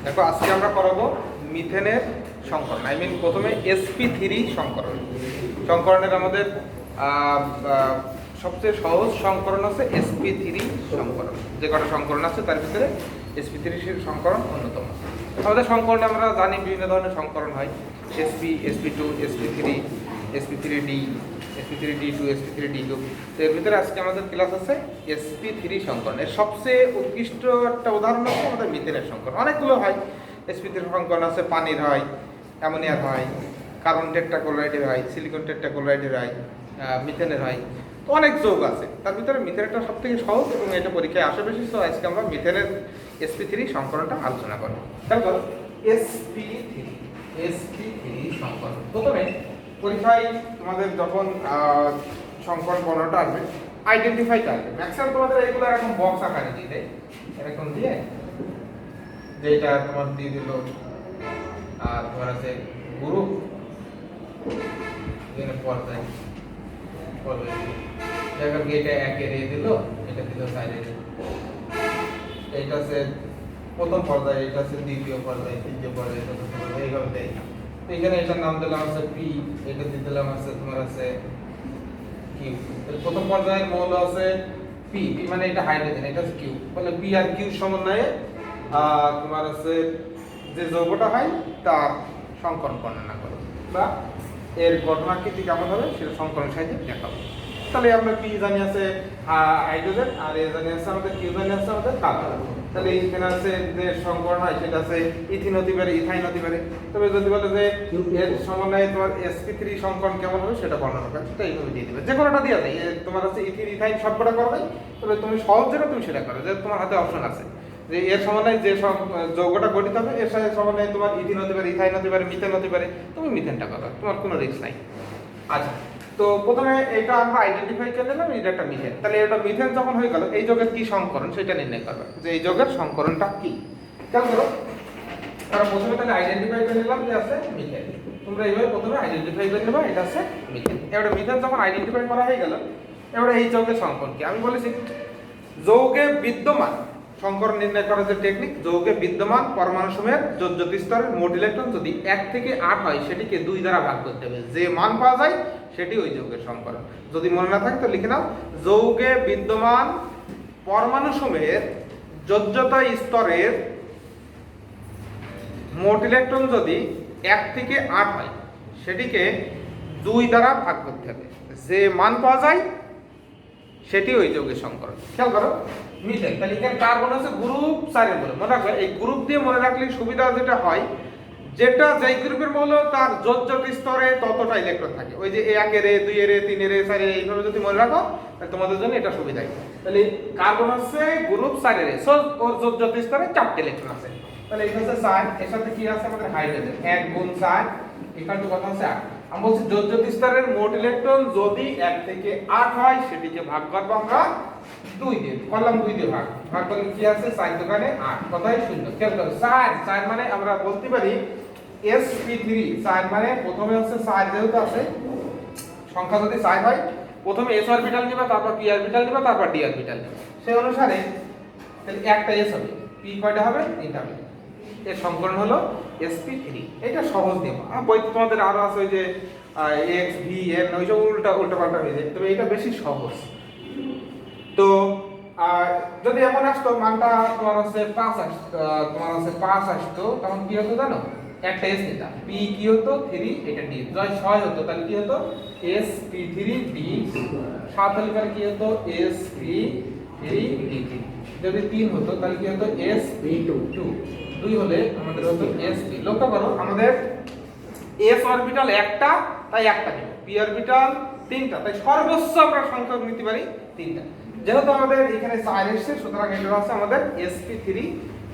দেখো আজকে আমরা করাবো মিথেনের সংকরণ। প্রথমে sp3 সংকরণের আমাদের সবচেয়ে সহজ সংকরণ আছে sp3 সংকরণ। যে কটা সংকরণ আছে তার ভিতরে sp3 সংকরণ অন্যতম। আমাদের সংকরণে আমরা জানি বিভিন্ন ধরনের সংকরণ হয়, sp, sp2, sp3, sp3d, sp3d2, sp3d2। তো এর ভিতরে আজকে আমাদের ক্লাস আছে sp3 সংকরণ। এর সবচেয়ে উৎকৃষ্ট একটা উদাহরণ হচ্ছে আমাদের মিথেনের সংকরণ। অনেকগুলো হয় sp3 সংকরণ আছে, পানির হয়, অ্যামোনিয়ার হয়, কার্বন টেট্রাক্লোরাইডের হয়, সিলিকন টেট্রাক্লোরাইডের হয়, মিথেনের হয়। তো অনেক যৌগ আছে, তার ভিতরে মিথেনটা সব থেকে সহজ এবং এটা পরীক্ষায় আসে বেশি। তো আজকে আমরা মিথেনের sp3 সংকরণটা আলোচনা করব। তারপর sp3 সংকরণ। প্রথমে পরীক্ষায় তোমাদের যখন সংকরণ বর্ণনাটা আসবে, আইডেন্টিফাই আসবে। ম্যাক্সিমাম তোমাদের এগুলো এরকম বক্স আকারে দিয়ে দেয়, এরকম দিয়ে যেটা তোমার দিয়ে দিল আর তোমার আছে গ্রুপ, এখানে পর্যায় এটা একে দিয়ে দিল, এটা দিল সাইডে, এইটা আছে প্রথম পর্যায়ে, এটা আছে দ্বিতীয় পর্যায়ে, তৃতীয় পর্যায়ে, চতুর্থ পর্যায়ে, এইভাবে দেয়। তো এখানে এটার নাম দিলাম আছে পি, এটা দিয়ে দিলাম আছে তোমার আছে কিউ। প্রথম পর্যায়ের মৌল আছে পি, পি মানে এটা হাইড্রোজেন, এটা আছে কিউ। তাহলে পি আর কিউ সমন্বয়ে তোমার আছে যে যৌগটা হয় তার সংকরণ বর্ণনা করো, বা এর গঠনাকৃতি কেমন হবে সেটা সংকরণ সাহায্যে দেখাবো। তাহলে আমরা পি জানি আছে হাইড্রোজেন, আর এ জানি আছে আমাদের কিউ জানি আছে আমাদের কার্বন। তাহলে এখানে আছে যে সংকরণ হয় সেটা আছে ইথিন হতে পারে, ইথাইন হতে পারে। তবে যদি বলে যে এর সমন্বয়ে তোমার sp3 সংকরণ কেমন হবে সেটা বর্ণনা করে, সেটা এইভাবে দিয়ে দিবে। যে কোনোটা দিয়ে দেয়, তোমার আছে ইথিন ইথাইন সবকটা করবে। তবে তুমি সহজ যেটা তুমি সেটা করো, যে তোমার হাতে অপশন আছে যে এর সমন্বয়ে যে যৌগটা গঠিত হবে এর সাথে সমন্বয়ে তোমার ইথিন হতে পারে, ইথাইন হতে পারে, মিথেন হতে পারে, তুমি মিথেনটা করো, তোমার কোনো রিস্ক নাই। আচ্ছা, তো প্রথমে এটা আমরা আইডেন্টিফাই করে নিলাম, এটা একটা মিথেন। তাহলে এটা মিথেন যখন হয়ে গেল, এই যৌগের কি সংকরণ সেটা নির্ণয় করবে, যে এই যৌগের সংকরণটা কি। খেয়াল করো, আমরা প্রথমে তাহলে আইডেন্টিফাই করে নিলাম যে আছে মিথেন। তোমরা এইভাবে প্রথমে আইডেন্টিফাই করে নেবা এটা আছে মিথেন। এবারে মিথেন যখন আইডেন্টিফাই করা হয়ে গেল, এবারে এই যৌগের সংকরণ কি আমি বলেছি, যৌগে বিদ্যমান সংকরণ নির্ণয় করার যে টেকনিক, যৌগে বিদ্যমান পরমাণুসমূহের যোজ্যতা স্তরের মোট ইলেকট্রন যদি 1 থেকে 8 হয় সেটিকে 2 দ্বারা ভাগ করতে হবে। যে মান পাওয়া যায় সেটি ওই যৌগের সংকরণ। যদি মনে না থাকে তো লিখে নাও, যৌগে বিদ্যমান পরমাণুসমূহের যোজ্যতা স্তরের মোট ইলেকট্রন যদি 1 থেকে 8 হয় সেটিকে 2 দ্বারা ভাগ করতে হবে। যে মান পাওয়া যায় সেটি ওই যৌগের সংকরণ। খেয়াল করো, মিথেন, তাহলে এখানে কার্বন আছে গ্রুপ 4 এর মৌল। মনে রাখবে এই গ্রুপ দিয়ে মনে রাখলে সুবিধা যেটা হয়, যেটা যেই গ্রুপের মৌল তার যোজ্যতা স্তরে ততটা ইলেকট্রন থাকে। ওই যে 1 এর, 2 এর, 3 এর, 4 এর, এইভাবে যদি মনে রাখো তাহলে তোমাদের জন্য এটা সুবিধা। তাহলে কার্বন আছে গ্রুপ 4 এর, সো ওর যোজ্যতা স্তরে 4টি ইলেকট্রন আছে। তাহলে এটা হচ্ছে 4, এর সাথে কি আছে আমাদের হাইড্রোজেন, 1 গুণ 4 ইকুয়াল টু কত আছে 8। আমরা বলছি যোজ্যতা স্তরের মোট ইলেকট্রন যদি 1 থেকে 8 হয় সেটিকে ভাগ করব আমরা 2 দিয়ে। করলাম 2 দিয়ে ভাগ করলে কি আছে 4 দোকানে 8, কথাই শূন্য। খেয়াল করো, 4 মানে আমরা বলতে পারি sp3, 4 মানে প্রথমে হচ্ছে 4 যেহেতু আছে, সংখ্যা যদি 4 হয় প্রথমে s অরবিটাল নিবা, তারপর p অরবিটাল নিবা, তারপর d অরবিটাল নিবা। সেই অনুসারে তাহলে একটা s হবে, p কয়টা হবে 3টা হবে। এর সংকরণ হলো sp3। এটা সহজ নিয়ম। বই তোমাদের আরো আছে ওই যে x v n ওই সব উল্টা পাল্টা হয়ে যায়, তবে এটা বেশি সহজ। তো যদি এমন আসতো মানটা তোমার হচ্ছে 5 আসতো, তোমার হচ্ছে 5 আসতো, তখন কি হতো জানো, একটা s নিতাম, p কি হতো 3, এটা d। যদি 6 হতো তাহলে কি হতো sp3d, 7 হলে পরে কি হতো sp3d3। যদি 3 হতো তাহলে কি হতো sp2, 2 হলে আমাদের হতো sp। লক্ষ্য করো, আমাদের s অরবিটাল একটা, তাই একটা নেব, p অরবিটাল 3টা, তাই সর্বোচ্চ আমরা সংখ্যা নিতে পারি 3টা। যেহেতু আমাদের এখানে 4 এসেছে, সুতরাং এটা আছে আমাদের sp3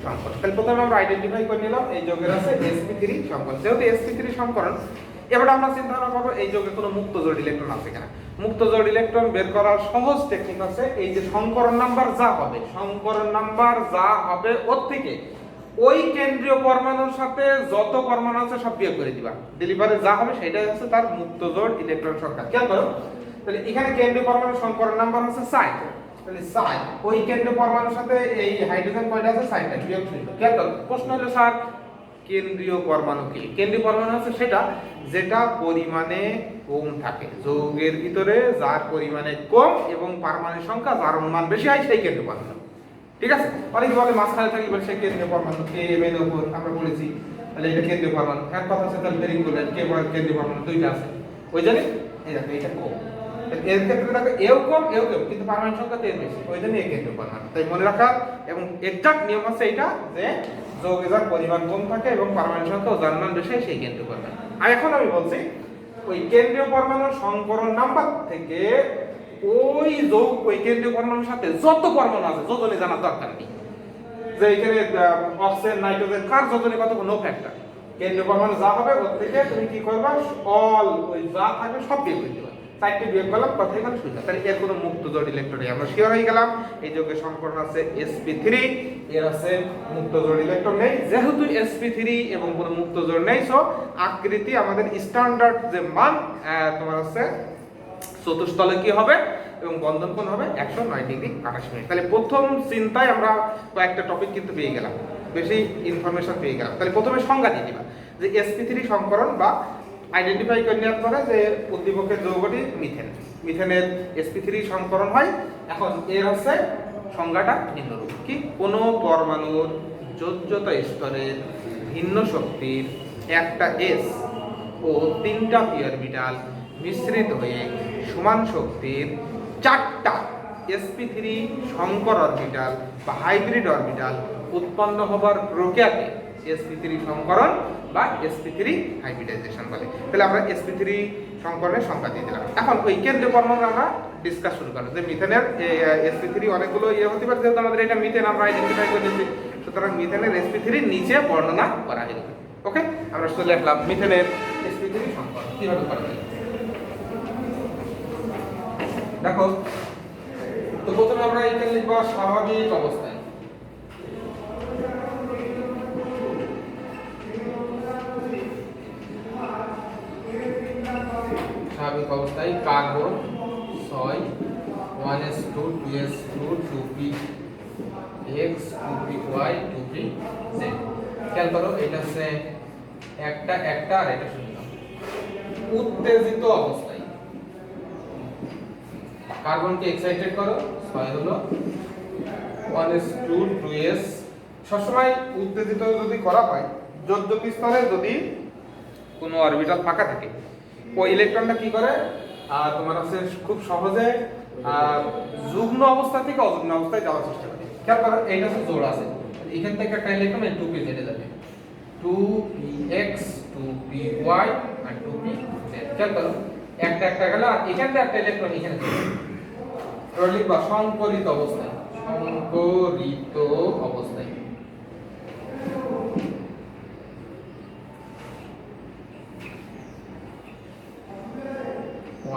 সংকরণ। তাহলে প্রথমে আমরা আইডেন্টিফাই করে নিলাম এই যৌগের আছে sp3 সংকরণ। যেহেতু sp3 সংকরণ, এবার আমরা চিন্তা করব এই যৌগে কোনো মুক্ত জোড় ইলেকট্রন আছে কিনা। মুক্ত জোড় ইলেকট্রন বের করার সহজ টেকনিক আছে, এই যে সংকরণ নাম্বার যা হবে, ওর থেকে ওই কেন্দ্রীয় পরমাণুর সাথে যত পরমাণু আছে সব বিয়োগ করে দিবা, ডেলিভারে যা হবে সেটাই হচ্ছে তার মুক্ত জোড় ইলেকট্রন সংখ্যা। খেয়াল করো, তাহলে এখানে কেন্দ্রীয় পরমাণুর সংকরণ নাম্বার হচ্ছে 4, তাহলে 4 ওই কেন্দ্রীয় পরমাণুর সাথে এই হাইড্রোজেন কয়টা আছে 4টা বিয়োগ 0 খেয়াল করো প্রশ্ন হলো স্যার কেন্দ্রীয় পরমাণু কি কেন্দ্রীয় পরমাণু হচ্ছে সেটা যেটা পরিমাণে কম থাকে যৌগের ভিতরে যার পরিমাণে কম এবং পারমাণবিক সংখ্যা যার মান বেশি হয় সেই কেন্দ্রীয় পরমাণু ঠিক আছে অনেকে বলে মাঝখানে থাকলে বলে সেই কেন্দ্রীয় পরমাণু কে এম এর উপর আমরা বলেছি তাহলে এটা কেন্দ্রীয় পরমাণু এক কথা হচ্ছে তাহলে বেরিং করলেন কে কেন্দ্রীয় পরমাণু দুইটা আছে ওই জন্য এই দেখো এটা কম এর ক্ষেত্রে দেখো এও কম কিন্তু পারমাণবিক সংখ্যা এর বেশি ওই জন্য এই কেন্দ্রীয় পরমাণু তাই মনে রাখা এবং এক্সাক্ট নিয়ম আছে এটা যে যৌগের যার পরিমাণ কম থাকে এবং পারমাণবিক সংখ্যা যার মান বেশি সেই কেন্দ্রীয় পরমাণু আর এখন আমি বলছি ওই কেন্দ্রীয় পরমাণুর সংকরণ নাম্বার থেকে ওই যৌগ ওই কেন্দ্রীয় পরমাণুর সাথে যত পরমাণু আছে যোজনী জানার দরকার নেই যে এখানে অক্সিজেন নাইট্রোজেন কার যোজনী কত নো ফ্যাক্টর কেন্দ্রীয় পরমাণু যা হবে ওর থেকে তুমি কি করবা অল ওই যা থাকবে সব বিয়োগ করে দিবা চারটি বিয়োগ করলাম কথা এখানে শুনলাম তাহলে এর কোনো মুক্ত জোড় ইলেকট্রন নেই আমরা শিওর হয়ে গেলাম এই যৌগের সংকরণ আছে sp3 এর আছে মুক্ত জোড় ইলেকট্রন নেই যেহেতু sp3 এবং কোনো মুক্ত জোড় নেই সো আকৃতি আমাদের স্ট্যান্ডার্ড যে মান তোমার আছে চতুস্তলে কি হবে এবং বন্ধন কোণ হবে 109 ডিগ্রি 28 মিনিট তাহলে প্রথম চিন্তায় আমরা কয়েকটা টপিক কিন্তু পেয়ে গেলাম বেশি ইনফরমেশন পেয়ে গেলাম তাহলে প্রথমে সংজ্ঞা দিয়ে দিবা যে sp3 সংকরণ বা আইডেন্টিফাই করে নেওয়ার পরে যে উদ্দীপকের যৌগটি মিথেন মিথেনের sp3 সংকরণ হয় এখন এর হচ্ছে সংজ্ঞাটা নিম্নরূপ কি কোন পরমাণুর যোজ্যতা স্তরের ভিন্ন শক্তির একটা s ও তিনটা p অরবিটাল মিশ্রিত হয়ে সমান শক্তির চারটা sp3 সংকর অরবিটাল বা হাইব্রিড অরবিটাল উৎপন্ন হবার প্রক্রিয়াকে sp3 সংকরণ বা sp3 হাইব্রিডাইজেশন বলে তাহলে আমরা sp3 সংকরণের সংজ্ঞা দিয়ে দিলাম এখন ওই কেন্দ্রীয় পরমাণু আমরা ডিসকাস শুরু করব যে মিথেনের sp3 অনেকগুলো হতে পারে যেহেতু আমাদের এটা মিথেন আমরা আইডেন্টিফাই করে দিয়েছি সুতরাং মিথেনের sp3 নিচে বর্ণনা করা হলো ওকে আমরা চলে আসলাম মিথেনের sp3 সংকরণ কিভাবে করা যায় দেখো তো প্রথমে আমরা এখানে লিখব স্বাভাবিক অবস্থায় স্বাভাবিক অবস্থায় carbon 6 1s2 2s2 2px 2py 2pz খেয়াল করো এটা হচ্ছে একটা আর এটা শূন্য উত্তেজিত অবস্থায় কার্বনকে এক্সাইটেড করো 6 হলো 1s2 2s সবসময় উত্তেজিত যদি করা হয় যোজ্যক স্তরে যদি কোনো অরবিটাল ফাঁকা থাকে ওই ইলেকট্রনটা কি করে তোমার আছে খুব সহজে যুগ্ম অবস্থা থেকে অযুগ্ম অবস্থায় যাওয়ার চেষ্টা করে খেয়াল করো এইটা হচ্ছে জোড় আছে এখান থেকে একটা ইলেকট্রন এই 2p যেতে যাবে 2px 2py আর 2pz খেয়াল করো একটা গেল আর এখান থেকে একটা ইলেকট্রন এখানে যাবে এবার লিখবা সংকরিত অবস্থায়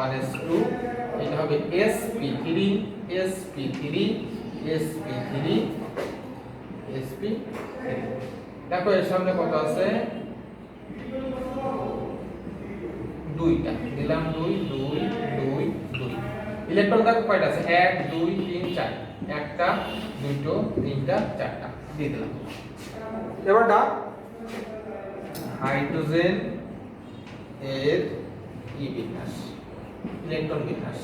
1s2 এটা হবে sp3 দেখো এর সামনে কত আছে দুইটা দিলাম 2 ইলেকট্রন দেখো কয়টা আছে 1 2 3 4 একটা দুটো তিনটা চারটা দিয়ে দিলাম এবারটা হাইড্রোজেন এর কি বিন্যাস ইলেকট্রন বিন্যাস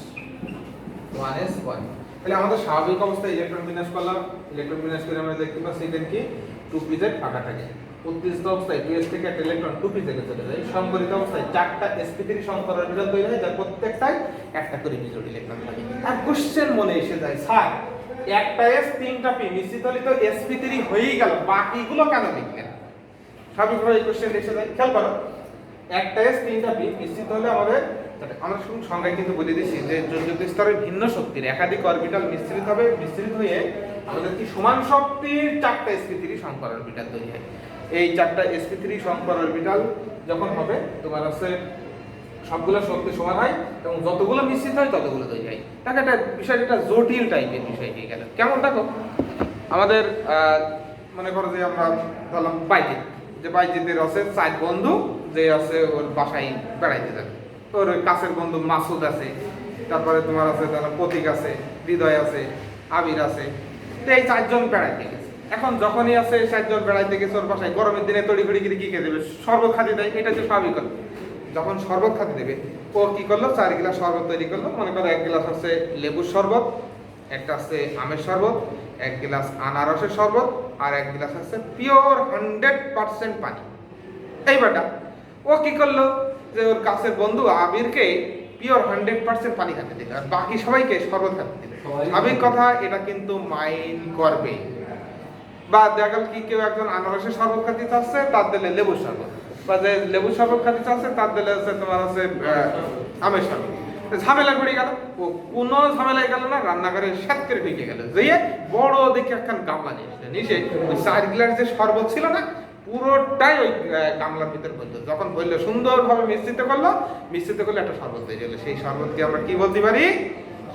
1s1 তাহলে আমাদের স্বাভাবিক অবস্থায় ইলেকট্রন বিন্যাস করলাম ইলেকট্রন বিন্যাস করে আমরা দেখতে পাচ্ছি এখানে কি 2pz ফাঁকা থাকে উত্তেজিত অবস্থায় 2s থেকে একটা ইলেকট্রন 2pz এ চলে যায় সংকরিত অবস্থায় চারটা sp3 সংকর অরবিটাল তৈরি হয় যার প্রত্যেকটাই একটা করে বিজোড় ইলেকট্রন থাকে আর কোশ্চেন মনে এসে যায় স্যার একটা s তিনটা p মিশ্রিত হলে তো sp3 হয়েই গেল বাকিগুলো কেন লিখলেন স্বাভাবিকভাবে এই কোশ্চেন এসে যায় খেয়াল করো একটা s তিনটা p মিশ্রিত হলে আমরা শুধু সংজ্ঞায় কিন্তু বলে দিয়েছি যে যোজ্যক স্তরের ভিন্ন শক্তির একাধিক অরবিটাল মিশ্রিত হয়ে আমাদের কি সমান শক্তির চারটা sp3 সংকর অরবিটাল তৈরি হয় এই চারটা sp3 সংকর অরবিটাল যখন হবে তোমার আছে সবগুলো শক্তি সমান হয় এবং যতগুলো মিশ্রিত হয় ততগুলো তৈরি হয় তাকে একটা বিষয়টা জটিল টাইপের বিষয় হয়ে গেল কেমন দেখো আমাদের মনে করো যে আমরা ধরলাম বাইজিতের আছে 4 বন্ধু যে আছে ওর বাসায় বেড়াইতে যাবে ওর কাছের বন্ধু মাসুদ আছে তারপরে তোমার আছে প্রতীক আছে হৃদয় আছে আবির আছে। তো এই 4 জন বেড়াইতে গেছে। এখন যখনই আছে 4 জন বেড়াইতে গেছে ওর বাসায়, গরমের দিনে তড়ি ঘড়ি করে কি খেয়ে দেবে, শরবত খাতে দেয়, এটা হচ্ছে স্বাভাবিক কথা। যখন শরবত খাতে দেবে ও কি করলো, 4 গ্লাস শরবত তৈরি করলো। মনে করো 1 গ্লাস হচ্ছে লেবুর শরবত, একটা হচ্ছে আমের শরবত, 1 গ্লাস আনারসের শরবত, আর 1 গ্লাস হচ্ছে পিওর 100% পানি। এইবারটা ও কি করলো, যে ওর কাছের বন্ধু আবিরকে পিওর 100% পানি খাতে দিল, আর বাকি সবাইকে শরবত খাতে দিল। স্বাভাবিক কথা, এটা কিন্তু মাইন্ড করবে। বা দেখা গেল কি কেউ একজন আনারসের শরবত খাতে চাচ্ছে, তার দিলে লেবুর শরবত, বা যে লেবুর শরবত খাতে চাচ্ছে তার দিলে হচ্ছে তোমার হচ্ছে আমের শরবত। ঝামেলা পড়ে গেল, ও কোনো ঝামেলায় গেল না, রান্নাঘরে স্যাত করে ঢুকে গেল, যেয়ে বড় দেখে একখান গামলা নিয়ে এসে নিচে ওই 4 গ্লাস যে শরবত ছিল না পুরোটাই ওই গামলার ভিতর বললো। যখন বললো সুন্দরভাবে মিশ্রিত করলো, মিশ্রিত করলে একটা শরবত তৈরি হলো। সেই শরবতকে আমরা কি বলতে পারি,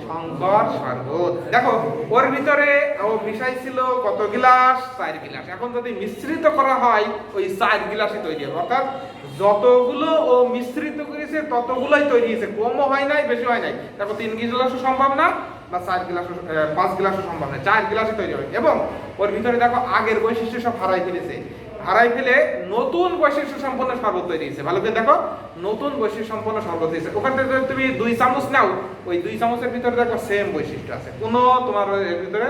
শঙ্কর শরবত। দেখো ওর ভিতরে ও মিশাইছিল কত গ্লাস, 4 গ্লাস। এখন যদি মিশ্রিত করা হয় ওই 4 গ্লাসই তৈরি হবে, অর্থাৎ যতগুলো ও মিশ্রিত করেছে ততগুলোই তৈরি হয়েছে, কমও হয় নাই বেশি হয় নাই। দেখো 3 গ্লাসও সম্ভব না, বা 4 গ্লাসও 5 গ্লাসও সম্ভব না, 4 গ্লাসই তৈরি হবে। এবং ওর ভিতরে দেখো আগের বৈশিষ্ট্য সব হারাই ফেলেছে, হারাই ফেলে নতুন বৈশিষ্ট্য সম্পন্ন শরবত তৈরি হয়েছে। ভালো করে দেখো, নতুন বৈশিষ্ট্য সম্পন্ন শরবত হয়েছে। ওখান থেকে যদি তুমি 2 চামচ নাও, ওই 2 চামচের ভিতরে দেখো সেম বৈশিষ্ট্য আছে, কোনো তোমার এর ভিতরে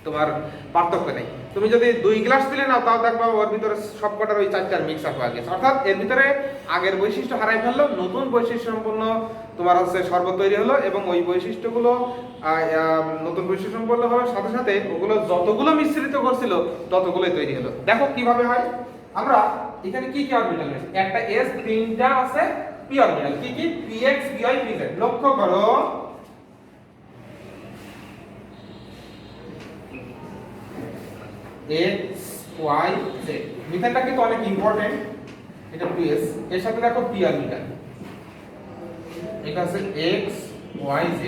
তোমার পার্থক্য নেই। তুমি যদি 2 গ্লাস দিলে নাও, তাও দেখবা ওর ভিতরে সবকটার ওই 4টার মিক্স আপ হয়ে গেছে। অর্থাৎ এর ভিতরে আগের বৈশিষ্ট্য হারাই ফেললো, নতুন বৈশিষ্ট্য সম্পন্ন তোমার হচ্ছে শরবত তৈরি হলো। এবং ওই বৈশিষ্ট্যগুলো নতুন বৈশিষ্ট্য সম্পন্ন হওয়ার সাথে সাথে ওগুলো যতগুলো মিশ্রিত করছিল ততগুলোই তৈরি হলো। দেখো কিভাবে হয়। আমরা এখানে কি কি অরবিটাল আছে, একটা s, 3টা আছে p অরবিটাল। কি কি, px py pz। লক্ষ্য করো x y z, মিথানটা কিন্তু অনেক ইম্পর্টেন্ট। এটা 2s, এর সাথে দেখো p অরবিটাল, এটা আছে x y z,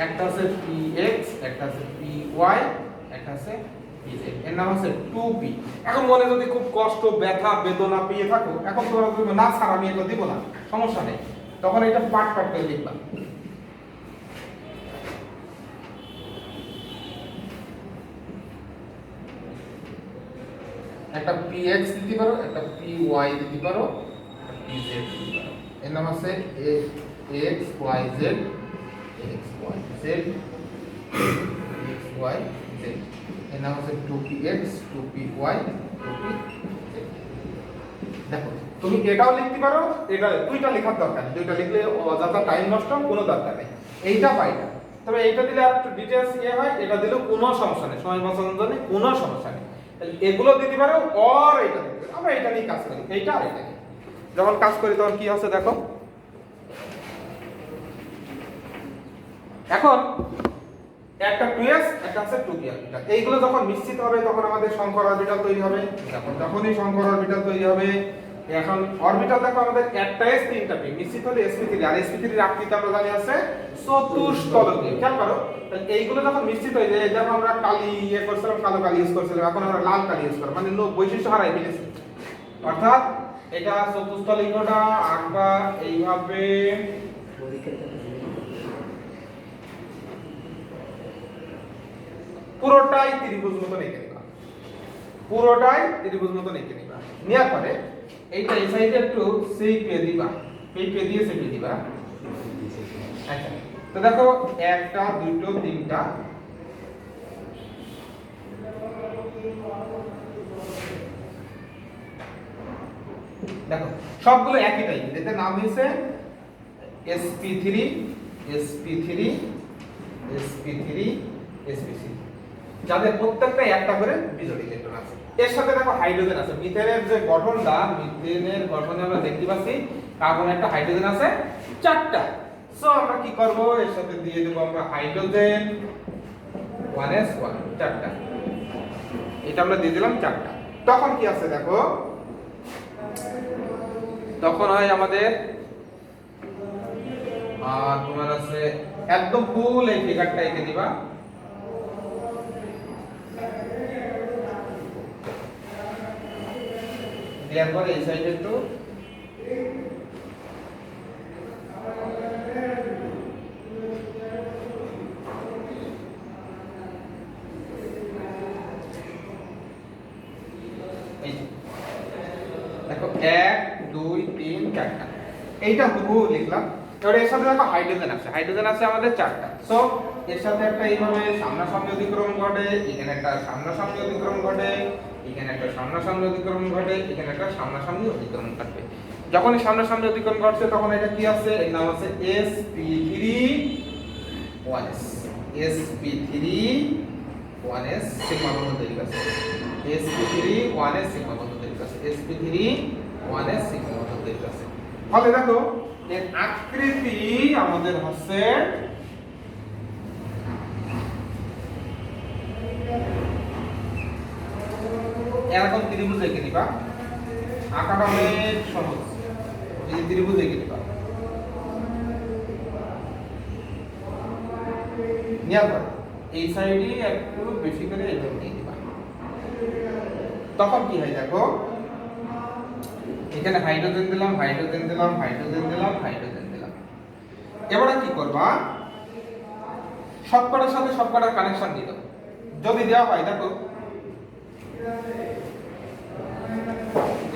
একটা আছে px, একটা আছে py, একটা আছে pz, এর নাম আছে 2p। এখন মনে যদি খুব কষ্ট, ব্যথা, বেদনা পেয়ে থাকো, এখন তোমরা বলবে না স্যার আমি এগুলো দিব না, সমস্যা নেই, তখন এটা পার্ট পার্ট করে লিখবা। একটা px দিতে পারো, একটা py দিতে পারো, একটা pz দিতে পারো। এর নাম আছে x y z, x y z, x y z। এর নাম আছে 2px 2py 2pz। দেখো তুমি এটাও লিখতে পারো, এটা দুইটা লেখার দরকার নেই, দুইটা লিখলে অযথা টাইম নষ্ট, কোনো দরকার নেই। এইটা পাইটা, তবে এইটা দিলে আর একটু ডিটেইলস হয়, এটা দিলেও কোনো সমস্যা নেই, সময় বাঁচানোর জন্য কোনো সমস্যা নেই। এগুলো দিতে পারো, আর এটা দিতে পারো। আমরা এটা নিয়ে কাজ করি, এইটা আর এটা নিয়ে যখন কাজ করি তখন কি হচ্ছে দেখো। এখন একটা 2s, একটা আছে 2p অরবিটাল, এইগুলো যখন মিশ্রিত হবে তখন আমাদের শঙ্কর অরবিটাল তৈরি হবে। যখনই শঙ্কর অরবিটাল তৈরি হবে, এখন অরবিটাল দেখো আমাদের একটা s 3টা p, মিশ্রিত হলে sp3, আর sp3 এর আকৃতি আমরা জানি আছে চতুষ্ফলকীয়। খেয়াল করো, তাহলে এইগুলো যখন মিশ্রিত হয়ে যায়, দেখো আমরা কালি করছিলাম, কালো কালি ইউজ করছিলাম, এখন আমরা লাল কালি ইউজ করব, মানে বৈশিষ্ট্য হারাই ফেলেছি। অর্থাৎ এটা চতুষ্ফলকীয়টা আঁকবা এইভাবে, পুরোটাই ত্রিভুজ মতো এঁকে নিবা, পুরোটাই ত্রিভুজ মতো এঁকে নিবা। নেওয়ার পরে এইটা এই সাইডে একটু শেপ দিবা, এই পে দিয়ে শেপ দিবা। আচ্ছা, তো দেখো একটা, দুটো, তিনটা, দেখো সবগুলো একই টাইপ, এতে নাম হয়েছে sp3 sp3 sp3 sp3, যাদের প্রত্যেকটা একটা করে বিজোড় ইলেকট্রন আছে। এর সাথে দেখো হাইড্রোজেন আছে। মিথেনের যে গঠনটা, মিথেনের গঠনে আমরা দেখতে পাচ্ছি কার্বন একটা হাইড্রোজেন আছে 4টা। সো আমরা কি করব, এর সাথে দিয়ে দেব আমরা হাইড্রোজেন 1s1, 4টা, এটা আমরা দিয়ে দিলাম 4টা। তখন কি আছে দেখো, তখন হয় আমাদের তোমার আছে একদম ফুল এই ফিগারটা এঁকে দিবা। দেওয়ার পরে এই সাইডে একটু 1 2 3 4টা, এইটা হুবহু লিখলাম। এবার এর সাথে দেখো হাইড্রোজেন আছে আমাদের 4টা। সো এর সাথে একটা এইভাবে সামনাসামনি অতিক্রম ঘটে, এখানে একটা সামনাসামনি অতিক্রম ঘটে, এখানে একটা সামনাসামনি অতিক্রম ঘটে, এখানে একটা সামনাসামনি অতিক্রম ঘটবে। যখন এই সামনাসামনি অতিক্রম ঘটছে তখন এটা কি আছে, এর নাম আছে sp3 1s। sp3 1s sigma বন্ধন তৈরি করছে। sp3 1s সিগমা বন্ধন তৈরি করছে। sp3 1s সিগমা বন্ধন তৈরি করছে। তাহলে দেখো এর আকৃতি আমাদের হচ্ছে এরকম ত্রিভুজ এঁকে নিবা, আঁকাটা অনেক সহজ। এই ত্রিভুজ এঁকে নিবা, নেওয়ার পর এই সাইডে একটু বেশি করে এইভাবে নিয়ে দিবা। তখন কি হয় দেখো, এখানে হাইড্রোজেন দিলাম, হাইড্রোজেন দিলাম, হাইড্রোজেন দিলাম, হাইড্রোজেন দিলাম। এবারে কি করবা, সবকটার সাথে সবকটার কানেকশন দিল। যদি দেওয়া হয় দেখো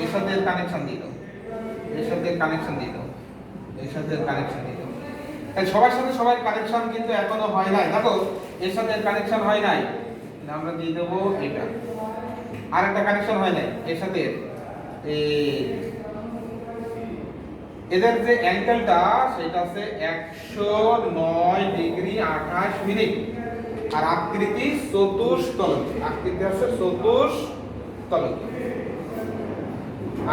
এর সাথে কানেকশন দিল, এর সাথে কানেকশন দিল, এর সাথে কানেকশন দিল। তাই সবার সাথে সবার কানেকশন কিন্তু এখনো হয় নাই। দেখো এর সাথে কানেকশন হয় নাই, আমরা দিয়ে দেবো এটা। আর একটা কানেকশন হয় নাই এর সাথে, এদের যে অ্যাঙ্গেলটা সেটা আছে 109 ডিগ্রি 28 মিনিট। আর আকৃতি চতুষ্তলকীয়, আকৃতি আছে চতুষ্তলকীয়,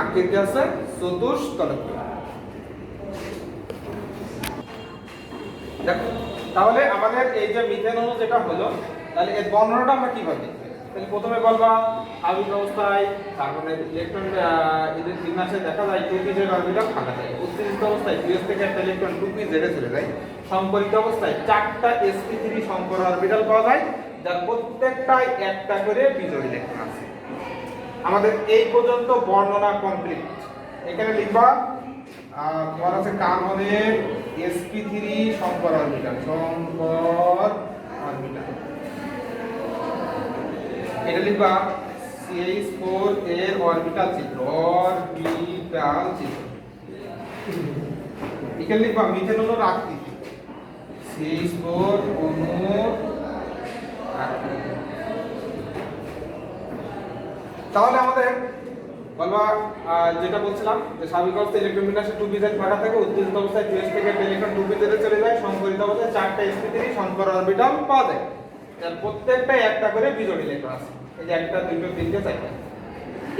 আকৃতি আছে চতুষ্তলকীয়। দেখো তাহলে আমাদের এই যে মিথেন অণু যেটা হলো, তাহলে এর বর্ণনাটা আমরা কিভাবে দেখব? তাহলে প্রথমে বলবা আণবিক অবস্থায় কার্বনের ইলেকট্রন এদের বিন্যাসে দেখা যায় 2p z অরবিটাল ফাঁকা থাকে। উত্তেজিত অবস্থায় 2s থেকে একটা ইলেকট্রন 2p z এ চলে যায়। সংকরিত অবস্থায় 4টা sp3 সংকর অরবিটাল পাওয়া যায়, যার প্রত্যেকটায় একটা করে বিজোড় ইলেকট্রন আছে। আমাদের এই পর্যন্ত বর্ণনা কমপ্লিট। এখানে লিখবা তোমার আছে কার্বনের sp3 সংকর অরবিটাল, সংকর অরবিটাল। এটা লিখবা CH4 এর অরবিটাল চিত্র, অরবিটাল চিত্র। এখানে লিখবা মিথেন অণুর আকৃতি, CH4 অণুর আকৃতি। তাহলে আমাদের বলবা যেটা বলছিলাম যে স্বাভাবিক অবস্থায় ইলেকট্রন বিন্যাসে 2p z ফাঁকা থাকে, উত্তেজিত অবস্থায় 2s থেকে একটা ইলেকট্রন 2p z এ চলে যায়। সংকরিত অবস্থায় 4টা sp3 সংকর অরবিটাল পাওয়া যায়, যার প্রত্যেকটাই একটা করে বিজোড় ইলেকট্রন আছে। এই যে একটা, দুটো, তিনটে, চারটা।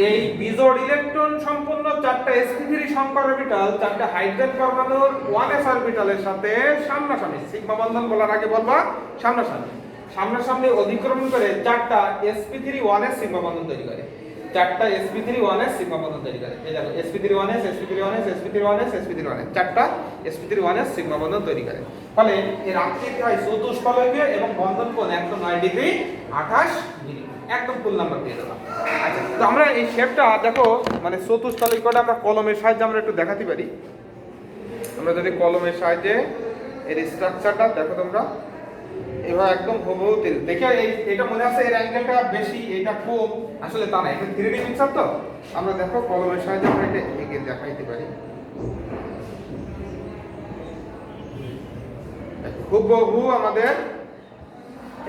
এই বিজোড় ইলেকট্রন সম্পন্ন 4টা sp3 সংকর অরবিটাল 4টা হাইড্রোজেন পরমাণুর 1s অরবিটালের সাথে সামনাসামনি, সিগমা বন্ধন বলার আগে বলবা সামনাসামনি, সামনাসামনি অধিক্রমণ করে 4টা sp3 1s সিগমা বন্ধন তৈরি করে। 4টা sp3 1s সিগমা বন্ধন তৈরি করে। এই দেখো sp3 1s, sp3 1s, sp3 1s, sp3 1s, 4টা sp3 1s সিগমা বন্ধন তৈরি করে। ফলে এর আকৃতি হয় চতুষ্ফলকীয় এবং বন্ধন কোণ 109 ডিগ্রি 28 মিনিট। একদম ফুল নাম্বার দিয়ে দিলাম। আচ্ছা, তো আমরা এই শেপটা দেখো মানে চতুষ্ফলকীয়টা আমরা কলমের সাহায্যে আমরা একটু দেখাতে পারি। আমরা যদি কলমের সাহায্যে এর স্ট্রাকচারটা দেখো তোমরা, এবার একদম হুবহু দেখে এটা মনে আছে এর অ্যাঙ্গেলটা বেশি, এটা কম, আসলে তা না, এটা 3D পিকচার। তো আমরা দেখো কলমের সাহায্যে আমরা এটা এঁকে দেখাইতে পারি। হুবহু আমাদের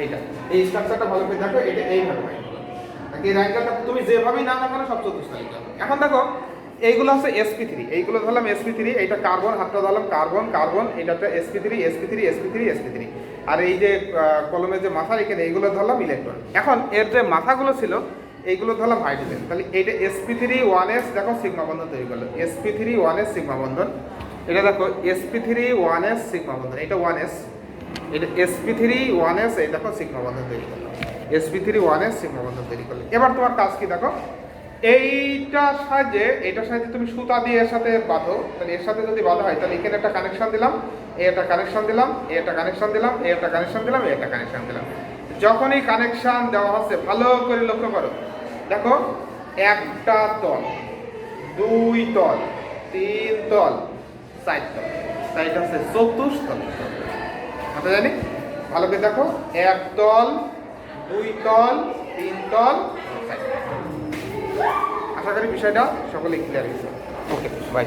এইটা, এই স্ট্রাকচারটা ভালো করে দেখো, এটা এইভাবে হয়। এর অ্যাঙ্গেলটা তুমি যেভাবেই না কেন সব চতুষ্ফলকীয় হবে। এখন দেখো এইগুলো হচ্ছে sp3, এইগুলো ধরলাম sp3, এইটা কার্বন, হাতটা ধরলাম কার্বন, কার্বন, এটাতে sp3, sp3, sp3, sp3। আর এই যে কলমের যে মাথা এখানে এইগুলো ধরলাম ইলেকট্রন। এখন এর যে মাথাগুলো ছিল এইগুলো ধরলাম হাইড্রোজেন। তাহলে এইটা sp3 1s দেখো সিগমা বন্ধন তৈরি করলো, sp3 1s সিগমা বন্ধন। এটা দেখো sp3 1s সিগমা বন্ধন, এটা 1s, এটা sp3 1s, এই দেখো সিগমা বন্ধন তৈরি করলো, sp3 1s সিগমা বন্ধন তৈরি করলো। এবার তোমার কাজ কি দেখো, এইটার সাহায্যে তুমি সুতা দিয়ে এর সাথে বাঁধো। তাহলে এর সাথে যদি বাঁধা হয় তাহলে এখানে একটা কানেকশন দিলাম, এই একটা কানেকশন দিলাম, এই একটা কানেকশন দিলাম, এই একটা কানেকশন দিলাম, এই একটা কানেকশন দিলাম। যখনই কানেকশন দেওয়া হচ্ছে ভালো করে লক্ষ্য করো, দেখো একটা তল, 2 তল, 3 তল, 4 তল, তাই এটা হচ্ছে চতুষ্তল। কথা জানি ভালো করে দেখো, 1 তল, 2 তল, 3 তল, 4 তল। আশা করি বিষয়টা সকলে ক্লিয়ার হয়েছে। Okay bye.